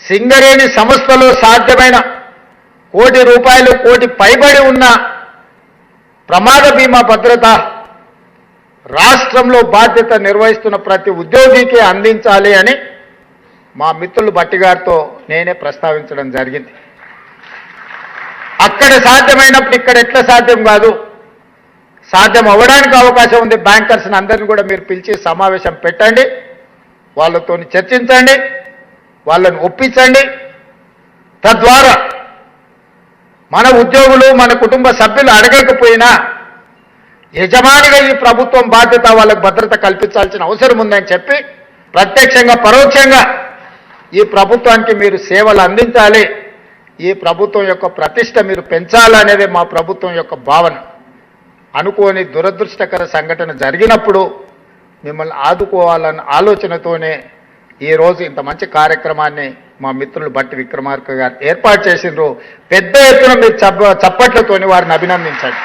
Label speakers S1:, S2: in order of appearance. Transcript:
S1: సింగరేణి సంస్థలో సాధ్యమైన ₹1 కోటి పైబడి ఉన్న ప్రమాద బీమా భద్రత రాష్ట్రంలో బాధ్యత నిర్వహిస్తున్న ప్రతి ఉద్యోగికి అందించాలి అని మా మిత్రులు భట్టి గారితో నేనే ప్రస్తావించడం జరిగింది. అక్కడ సాధ్యమైనప్పుడు ఇక్కడ ఎట్లా సాధ్యం కాదు, సాధ్యం అవ్వడానికి అవకాశం ఉంది. బ్యాంకర్స్ని అందరినీ కూడా మీరు పిలిచి సమావేశం పెట్టండి, వాళ్ళతో చర్చించండి, వాళ్ళని ఒప్పించండి. తద్వారా మన ఉద్యోగులు మన కుటుంబ సభ్యులు అడగకపోయినా యజమానిగా ఈ ప్రభుత్వం బాధ్యత వాళ్ళకు భద్రత కల్పించాల్సిన అవసరం ఉందని చెప్పి ప్రత్యక్షంగా పరోక్షంగా ఈ ప్రభుత్వానికి మీరు సేవలు అందించాలి, ఈ ప్రభుత్వం యొక్క ప్రతిష్ట మీరు పెంచాలనేదే మా ప్రభుత్వం యొక్క భావన. అనుకోని దురదృష్టకర సంఘటన జరిగినప్పుడు మిమ్మల్ని ఆదుకోవాలన్న ఆలోచనతోనే ఈరోజు ఇంత మంచి కార్యక్రమాన్ని మా మిత్రులు భట్టి విక్రమార్క గారు ఏర్పాటు చేసిండ్రు. పెద్ద ఎత్తున మీరు చప్పట్లతోని వారిని అభినందించండి.